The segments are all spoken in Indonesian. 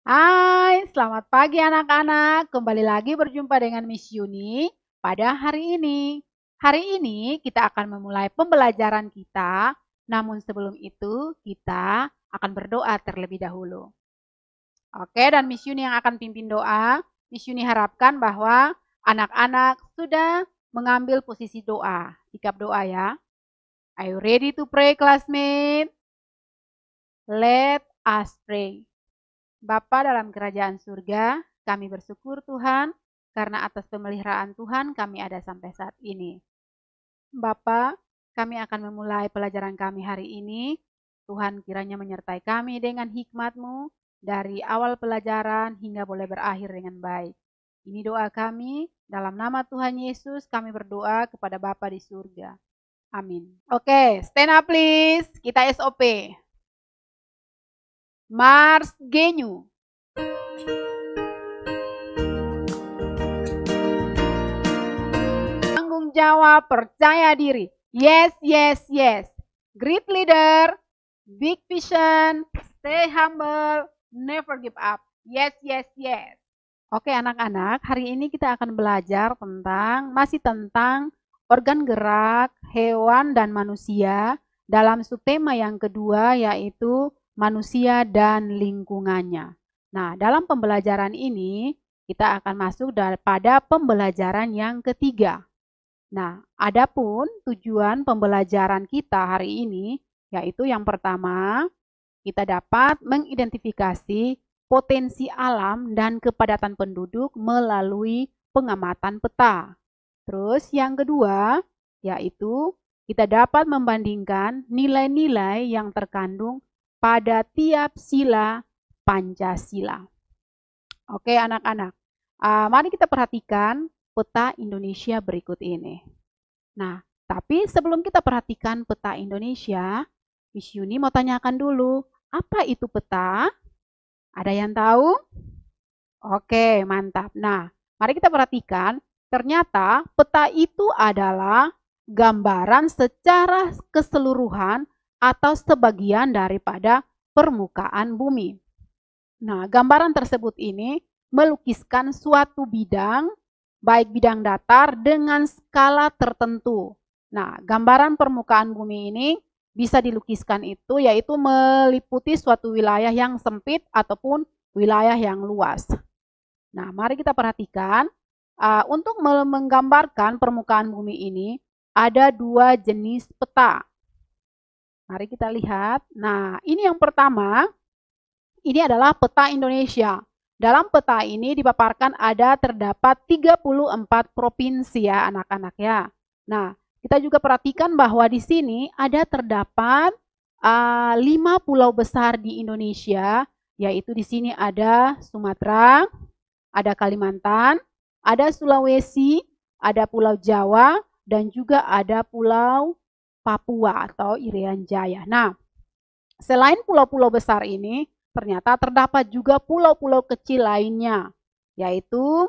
Hai, selamat pagi anak-anak. Kembali lagi berjumpa dengan Miss Yuni pada hari ini. Hari ini kita akan memulai pembelajaran kita, namun sebelum itu kita akan berdoa terlebih dahulu. Oke, dan Miss Yuni yang akan pimpin doa. Miss Yuni harapkan bahwa anak-anak sudah mengambil posisi doa, sikap doa ya. Are you ready to pray, classmate? Let us pray. Bapa dalam kerajaan surga, kami bersyukur Tuhan karena atas pemeliharaan Tuhan kami ada sampai saat ini. Bapa, kami akan memulai pelajaran kami hari ini. Tuhan kiranya menyertai kami dengan hikmat-Mu dari awal pelajaran hingga boleh berakhir dengan baik. Ini doa kami, dalam nama Tuhan Yesus kami berdoa kepada Bapa di surga. Amin. Oke, stand up please. Kita SOP. Mars Genyu. Tanggung jawab, percaya diri. Yes, yes, yes. Great leader, big vision, stay humble, never give up. Yes, yes, yes. Oke anak-anak, hari ini kita akan belajar masih tentang organ gerak, hewan dan manusia dalam subtema yang kedua yaitu manusia dan lingkungannya. Nah, dalam pembelajaran ini kita akan masuk pada pembelajaran yang ketiga. Nah, adapun tujuan pembelajaran kita hari ini yaitu yang pertama, kita dapat mengidentifikasi potensi alam dan kepadatan penduduk melalui pengamatan peta. Terus yang kedua, yaitu kita dapat membandingkan nilai-nilai yang terkandung pada tiap sila Pancasila. Oke anak-anak, mari kita perhatikan peta Indonesia berikut ini. Nah, tapi sebelum kita perhatikan peta Indonesia, Miss Yuni mau tanyakan dulu, apa itu peta? Ada yang tahu? Oke, mantap. Nah, mari kita perhatikan, ternyata peta itu adalah gambaran secara keseluruhan atau sebagian daripada permukaan bumi. Nah, gambaran tersebut ini melukiskan suatu bidang, baik bidang datar dengan skala tertentu. Nah, gambaran permukaan bumi ini bisa dilukiskan itu yaitu meliputi suatu wilayah yang sempit ataupun wilayah yang luas. Nah, mari kita perhatikan untuk menggambarkan permukaan bumi ini ada dua jenis peta. Mari kita lihat. Nah, ini yang pertama, ini adalah peta Indonesia. Dalam peta ini dipaparkan terdapat 34 provinsi ya anak-anak ya. Nah, kita juga perhatikan bahwa di sini terdapat 5 pulau besar di Indonesia, yaitu di sini ada Sumatera, ada Kalimantan, ada Sulawesi, ada Pulau Jawa, dan juga ada Pulau Papua atau Irian Jaya. Nah, selain pulau-pulau besar ini, ternyata terdapat juga pulau-pulau kecil lainnya, yaitu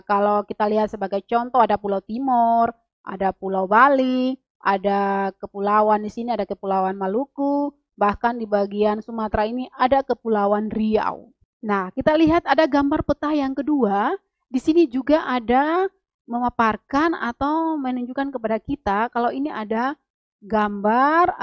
kalau kita lihat sebagai contoh ada Pulau Timor, ada Pulau Bali, ada kepulauan di sini ada Kepulauan Maluku, bahkan di bagian Sumatera ini ada Kepulauan Riau. Nah, kita lihat ada gambar peta yang kedua, di sini juga ada memaparkan atau menunjukkan kepada kita kalau ini ada gambar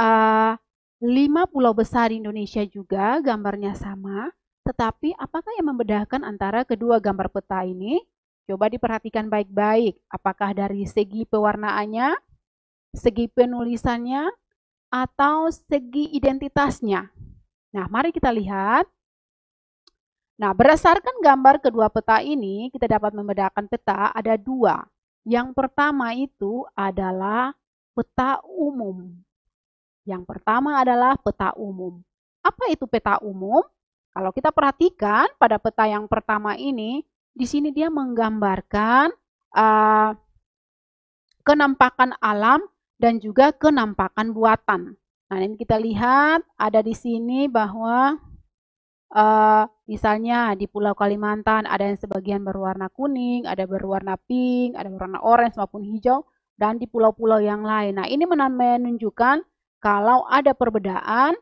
5 pulau besar di Indonesia juga, gambarnya sama, tetapi apakah yang membedakan antara kedua gambar peta ini? Coba diperhatikan baik-baik, apakah dari segi pewarnaannya, segi penulisannya, atau segi identitasnya. Nah, mari kita lihat. Nah, berdasarkan gambar kedua peta ini, kita dapat membedakan peta ada dua. Yang pertama itu adalah peta umum. Yang pertama adalah peta umum. Apa itu peta umum? Kalau kita perhatikan pada peta yang pertama ini, di sini dia menggambarkan kenampakan alam dan juga kenampakan buatan. Nah, ini kita lihat ada di sini bahwa misalnya di Pulau Kalimantan ada yang sebagian berwarna kuning, ada berwarna pink, ada berwarna orange maupun hijau, dan di pulau-pulau yang lain. Nah, ini menunjukkan kalau ada perbedaan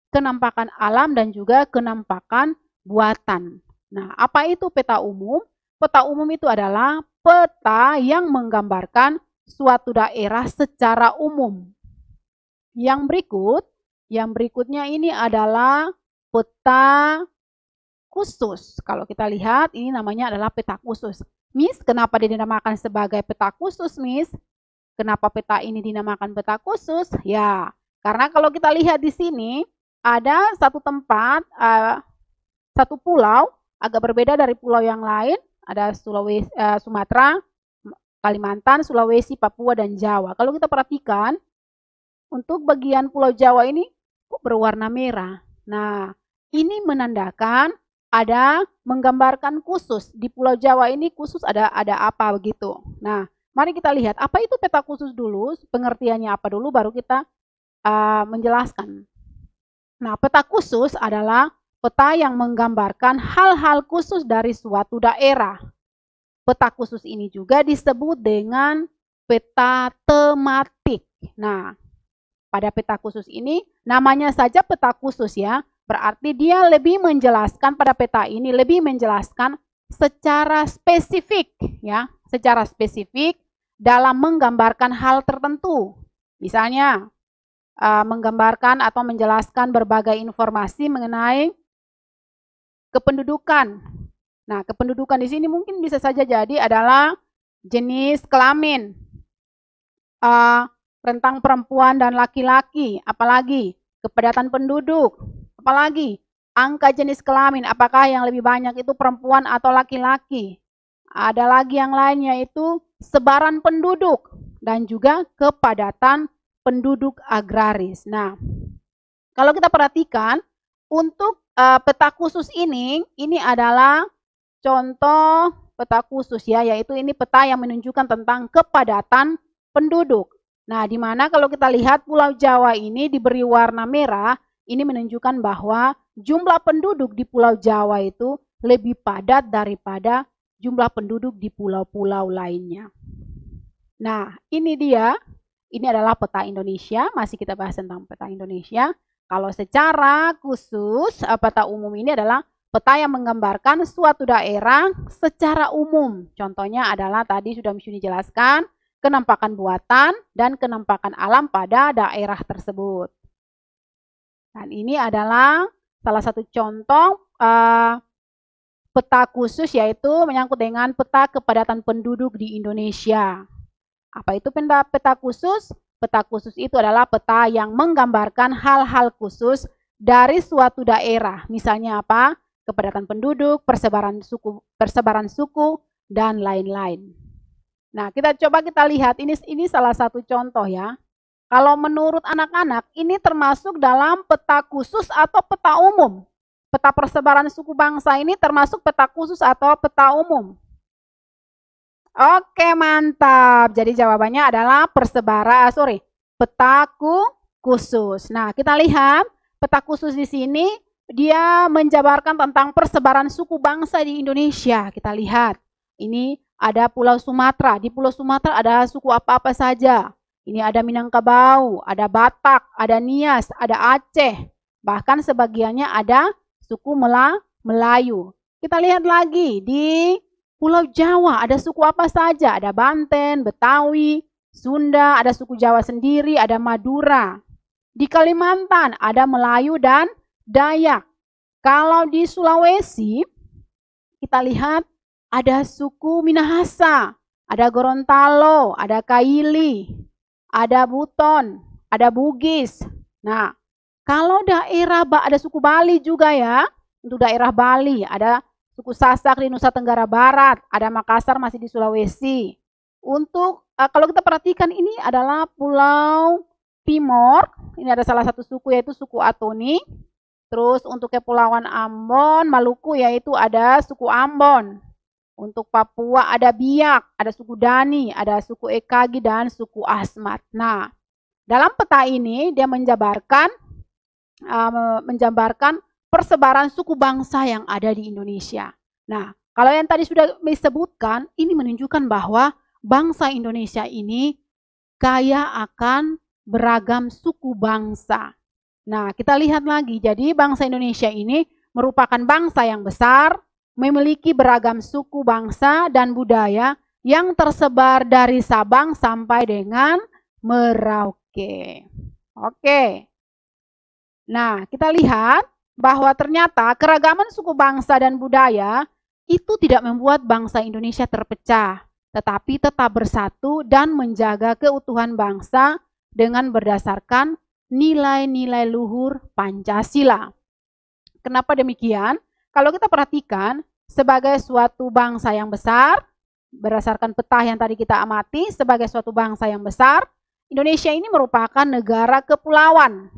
kenampakan alam, dan juga kenampakan buatan. Nah, apa itu peta umum? Peta umum itu adalah peta yang menggambarkan suatu daerah secara umum. Yang berikutnya ini adalah peta khusus. Kalau kita lihat, ini namanya adalah peta khusus. Miss, kenapa dinamakan sebagai peta khusus, Miss? Kenapa peta ini dinamakan peta khusus? Ya, karena kalau kita lihat di sini, ada satu tempat, satu pulau, agak berbeda dari pulau yang lain. Ada Sumatera, Kalimantan, Sulawesi, Papua, dan Jawa. Kalau kita perhatikan, untuk bagian Pulau Jawa ini kok berwarna merah. Nah, ini menandakan ada menggambarkan khusus. Di Pulau Jawa ini khusus ada apa begitu. Nah, mari kita lihat apa itu peta khusus dulu, pengertiannya apa dulu, baru kita menjelaskan. Nah, peta khusus adalah peta yang menggambarkan hal-hal khusus dari suatu daerah. Peta khusus ini juga disebut dengan peta tematik. Nah, pada peta khusus ini, namanya saja peta khusus ya, berarti dia lebih menjelaskan pada peta ini, lebih menjelaskan secara spesifik ya, secara spesifik dalam menggambarkan hal tertentu. Misalnya, menggambarkan atau menjelaskan berbagai informasi mengenai kependudukan. Nah, kependudukan di sini mungkin bisa saja jadi adalah jenis kelamin, rentang perempuan dan laki-laki, apalagi kepadatan penduduk, apalagi angka jenis kelamin, apakah yang lebih banyak itu perempuan atau laki-laki. Ada lagi yang lainnya itu sebaran penduduk dan juga kepadatan penduduk agraris. Nah, kalau kita perhatikan untuk peta khusus ini adalah contoh peta khusus ya, yaitu ini peta yang menunjukkan tentang kepadatan penduduk. Nah, di mana kalau kita lihat Pulau Jawa ini diberi warna merah, ini menunjukkan bahwa jumlah penduduk di Pulau Jawa itu lebih padat daripada jumlah penduduk di pulau-pulau lainnya. Nah, ini dia. Ini adalah peta Indonesia, masih kita bahas tentang peta Indonesia. Kalau secara khusus, peta umum ini adalah peta yang menggambarkan suatu daerah secara umum. Contohnya adalah tadi sudah dijelaskan, kenampakan buatan dan kenampakan alam pada daerah tersebut. Dan ini adalah salah satu contoh peta khusus, yaitu menyangkut dengan peta kepadatan penduduk di Indonesia. Apa itu peta khusus? Peta khusus itu adalah peta yang menggambarkan hal-hal khusus dari suatu daerah. Misalnya apa? Kepadatan penduduk, persebaran suku, dan lain-lain. Nah, kita lihat, ini salah satu contoh ya. Kalau menurut anak-anak, ini termasuk dalam peta khusus atau peta umum? Peta persebaran suku bangsa ini termasuk peta khusus atau peta umum? Oke, mantap. Jadi jawabannya adalah peta khusus. Nah, kita lihat peta khusus di sini, dia menjabarkan tentang persebaran suku bangsa di Indonesia. Kita lihat, ini ada Pulau Sumatera. Di Pulau Sumatera ada suku apa-apa saja. Ini ada Minangkabau, ada Batak, ada Nias, ada Aceh. Bahkan sebagiannya ada suku Melayu. Kita lihat lagi di Pulau Jawa, ada suku apa saja? Ada Banten, Betawi, Sunda, ada suku Jawa sendiri, ada Madura. Di Kalimantan ada Melayu dan Dayak. Kalau di Sulawesi, kita lihat ada suku Minahasa, ada Gorontalo, ada Kaili, ada Buton, ada Bugis. Nah, kalau ada suku Bali juga ya, untuk daerah Bali, ada suku Sasak di Nusa Tenggara Barat, ada Makassar masih di Sulawesi. Untuk, kalau kita perhatikan ini adalah Pulau Timor, ini ada salah satu suku yaitu suku Atoni. Terus untuk Kepulauan Ambon, Maluku yaitu ada suku Ambon. Untuk Papua ada Biak, ada suku Dani, ada suku Ekagi dan suku Asmat. Nah, dalam peta ini dia menjabarkan persebaran suku bangsa yang ada di Indonesia. Nah, kalau yang tadi sudah disebutkan, ini menunjukkan bahwa bangsa Indonesia ini kaya akan beragam suku bangsa. Nah, kita lihat lagi. Jadi bangsa Indonesia ini merupakan bangsa yang besar, memiliki beragam suku bangsa dan budaya yang tersebar dari Sabang sampai dengan Merauke. Oke. Nah, kita lihat bahwa ternyata keragaman suku bangsa dan budaya itu tidak membuat bangsa Indonesia terpecah, tetapi tetap bersatu dan menjaga keutuhan bangsa dengan berdasarkan nilai-nilai luhur Pancasila. Kenapa demikian? Kalau kita perhatikan, sebagai suatu bangsa yang besar, berdasarkan peta yang tadi kita amati, sebagai suatu bangsa yang besar, Indonesia ini merupakan negara kepulauan.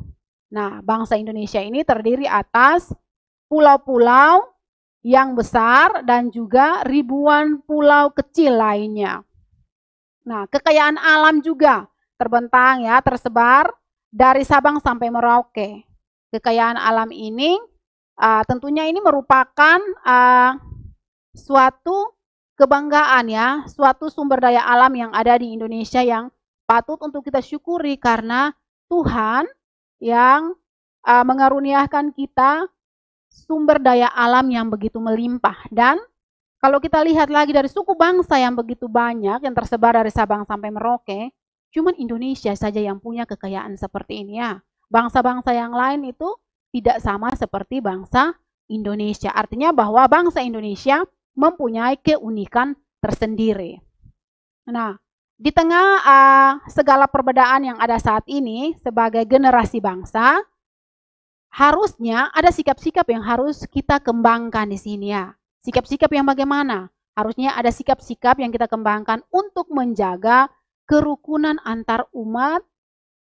Nah, bangsa Indonesia ini terdiri atas pulau-pulau yang besar dan juga ribuan pulau kecil lainnya. Nah, kekayaan alam juga terbentang ya, tersebar dari Sabang sampai Merauke. Kekayaan alam ini tentunya ini merupakan suatu kebanggaan ya, suatu sumber daya alam yang ada di Indonesia yang patut untuk kita syukuri karena Tuhan yang mengaruniakan kita sumber daya alam yang begitu melimpah. Dan kalau kita lihat lagi dari suku bangsa yang begitu banyak yang tersebar dari Sabang sampai Merauke, cuman Indonesia saja yang punya kekayaan seperti ini ya. Bangsa-bangsa yang lain itu tidak sama seperti bangsa Indonesia. Artinya bahwa bangsa Indonesia mempunyai keunikan tersendiri. Nah, di tengah segala perbedaan yang ada saat ini sebagai generasi bangsa, harusnya ada sikap-sikap yang harus kita kembangkan di sini ya. Sikap-sikap yang bagaimana? Harusnya ada sikap-sikap yang kita kembangkan untuk menjaga kerukunan antar umat,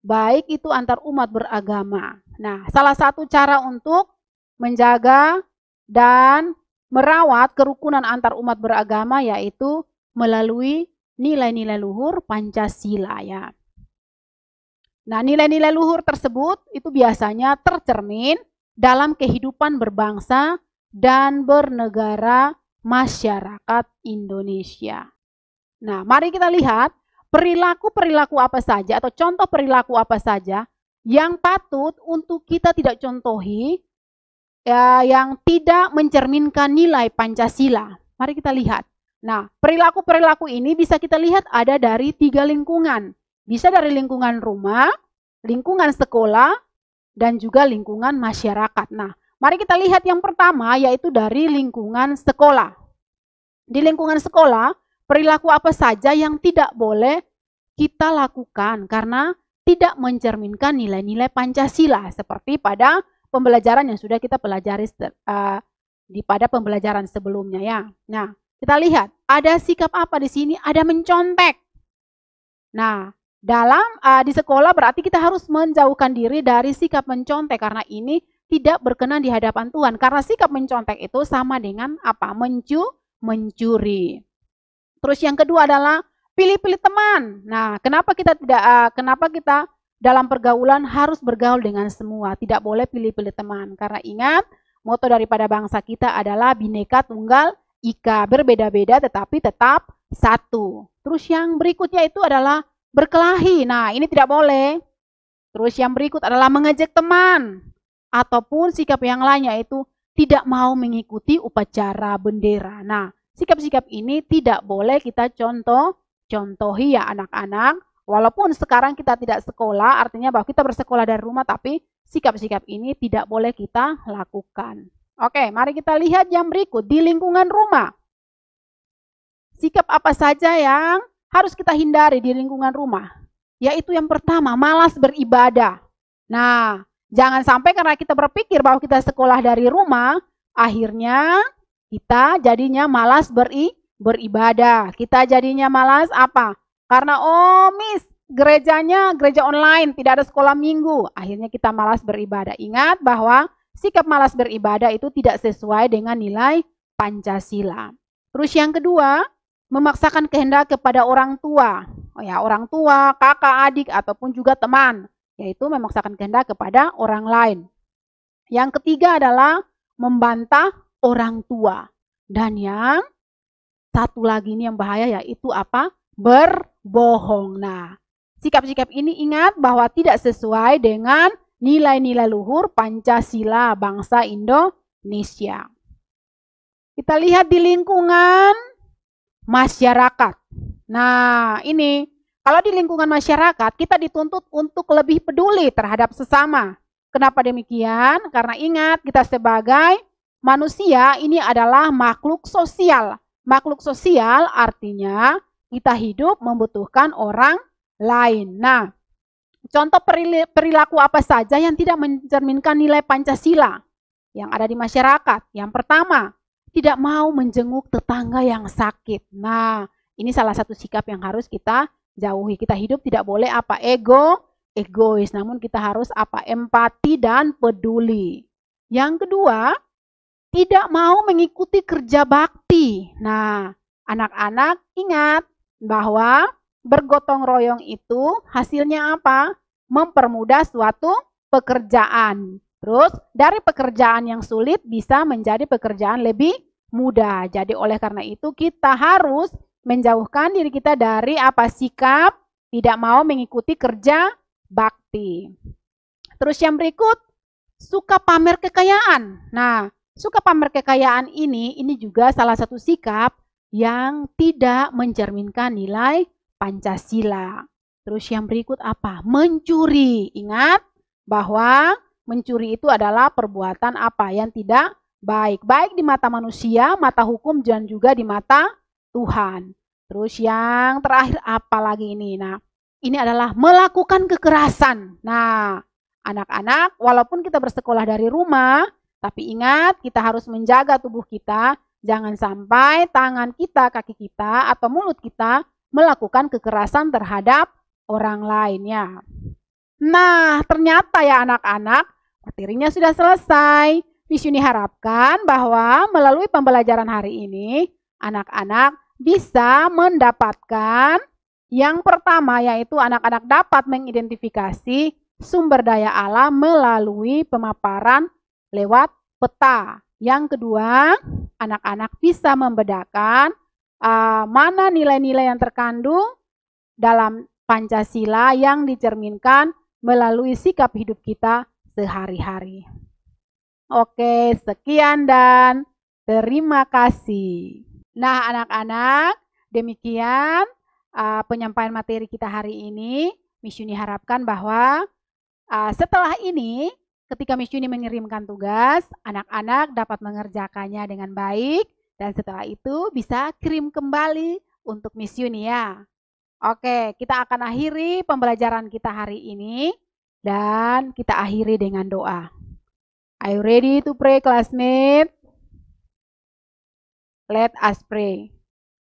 baik itu antar umat beragama. Nah, salah satu cara untuk menjaga dan merawat kerukunan antar umat beragama yaitu melalui nilai-nilai luhur Pancasila ya. Nah, nilai-nilai luhur tersebut itu biasanya tercermin dalam kehidupan berbangsa dan bernegara masyarakat Indonesia. Nah, mari kita lihat perilaku-perilaku apa saja atau contoh perilaku apa saja yang patut untuk kita tidak contohi ya, yang tidak mencerminkan nilai Pancasila. Mari kita lihat. Nah, perilaku-perilaku ini bisa kita lihat ada dari 3 lingkungan. Bisa dari lingkungan rumah, lingkungan sekolah, dan juga lingkungan masyarakat. Nah, mari kita lihat yang pertama yaitu dari lingkungan sekolah. Di lingkungan sekolah, perilaku apa saja yang tidak boleh kita lakukan karena tidak mencerminkan nilai-nilai Pancasila seperti pada pembelajaran yang sudah kita pelajari pada pembelajaran sebelumnya ya. Nah, kita lihat ada sikap apa di sini? Ada mencontek. Nah, di sekolah berarti kita harus menjauhkan diri dari sikap mencontek karena ini tidak berkenan di hadapan Tuhan. Karena sikap mencontek itu sama dengan apa? Mencuri. Terus yang kedua adalah pilih-pilih teman. Nah, kenapa kita dalam pergaulan harus bergaul dengan semua, tidak boleh pilih-pilih teman. Karena ingat, moto daripada bangsa kita adalah Bhinneka Tunggal Ika, berbeda-beda tetapi tetap satu. Terus yang berikutnya itu adalah berkelahi. Nah, ini tidak boleh. Terus yang berikut adalah mengejek teman ataupun sikap yang lainnya itu tidak mau mengikuti upacara bendera. Nah, sikap-sikap ini tidak boleh kita contohi ya anak-anak. Walaupun sekarang kita tidak sekolah, artinya bahwa kita bersekolah dari rumah, tapi sikap-sikap ini tidak boleh kita lakukan. Oke, mari kita lihat yang berikut di lingkungan rumah. Sikap apa saja yang harus kita hindari di lingkungan rumah? Yaitu yang pertama, malas beribadah. Nah, jangan sampai karena kita berpikir bahwa kita sekolah dari rumah, akhirnya kita jadinya malas beribadah. Kita jadinya malas apa? Karena Miss, gerejanya gereja online, tidak ada sekolah minggu. Akhirnya kita malas beribadah. Ingat bahwa sikap malas beribadah itu tidak sesuai dengan nilai Pancasila. Terus yang kedua, memaksakan kehendak kepada orang tua. Orang tua, kakak, adik, ataupun juga teman. Yaitu memaksakan kehendak kepada orang lain. Yang ketiga adalah membantah orang tua. Dan yang satu lagi ini yang bahaya yaitu apa? Berbohong. Nah, sikap-sikap ini ingat bahwa tidak sesuai dengan nilai-nilai luhur Pancasila bangsa Indonesia. Kita lihat di lingkungan masyarakat. Nah, ini kalau di lingkungan masyarakat kita dituntut untuk lebih peduli terhadap sesama. Kenapa demikian? Karena ingat, kita sebagai manusia ini adalah makhluk sosial. Makhluk sosial artinya kita hidup membutuhkan orang lain. Nah, contoh perilaku apa saja yang tidak mencerminkan nilai Pancasila yang ada di masyarakat? Yang pertama, tidak mau menjenguk tetangga yang sakit. Nah, ini salah satu sikap yang harus kita jauhi. Kita hidup tidak boleh egois, namun kita harus empati dan peduli. Yang kedua, tidak mau mengikuti kerja bakti. Nah, anak-anak ingat bahwa bergotong royong itu hasilnya apa? Mempermudah suatu pekerjaan. Terus dari pekerjaan yang sulit bisa menjadi pekerjaan lebih mudah. Jadi oleh karena itu kita harus menjauhkan diri kita dari sikap tidak mau mengikuti kerja bakti. Terus yang berikut, suka pamer kekayaan. Nah, suka pamer kekayaan ini juga salah satu sikap yang tidak mencerminkan nilai Pancasila. Terus yang berikut apa? Mencuri. Ingat bahwa mencuri itu adalah perbuatan yang tidak baik. Baik di mata manusia, mata hukum, dan juga di mata Tuhan. Terus yang terakhir apa lagi ini? Nah, ini adalah melakukan kekerasan. Nah, anak-anak, walaupun kita bersekolah dari rumah, tapi ingat kita harus menjaga tubuh kita. Jangan sampai tangan kita, kaki kita, atau mulut kita melakukan kekerasan terhadap orang lainnya. Nah, ternyata ya anak-anak, materinya sudah selesai. Miss Yuni harapkan bahwa melalui pembelajaran hari ini, anak-anak bisa mendapatkan yang pertama, yaitu anak-anak dapat mengidentifikasi sumber daya alam melalui pemaparan lewat peta. Yang kedua, anak-anak bisa membedakan mana nilai-nilai yang terkandung dalam Pancasila yang dicerminkan melalui sikap hidup kita sehari-hari. Oke, sekian dan terima kasih. Nah, anak-anak, demikian penyampaian materi kita hari ini. Miss Yuni harapkan bahwa setelah ini, ketika Miss Yuni mengirimkan tugas, anak-anak dapat mengerjakannya dengan baik, dan setelah itu bisa kirim kembali untuk Miss Yuni ya. Oke, kita akan akhiri pembelajaran kita hari ini dan kita akhiri dengan doa. Are you ready to pray, classmate? Let us pray.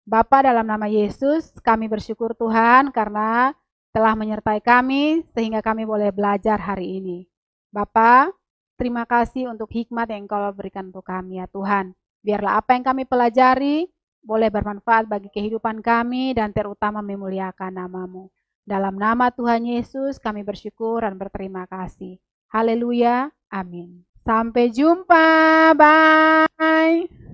Bapa, dalam nama Yesus, kami bersyukur Tuhan karena telah menyertai kami sehingga kami boleh belajar hari ini. Bapa, terima kasih untuk hikmat yang Engkau berikan untuk kami ya Tuhan. Biarlah apa yang kami pelajari boleh bermanfaat bagi kehidupan kami dan terutama memuliakan nama-Mu. Dalam nama Tuhan Yesus kami bersyukur dan berterima kasih. Haleluya. Amin. Sampai jumpa. Bye.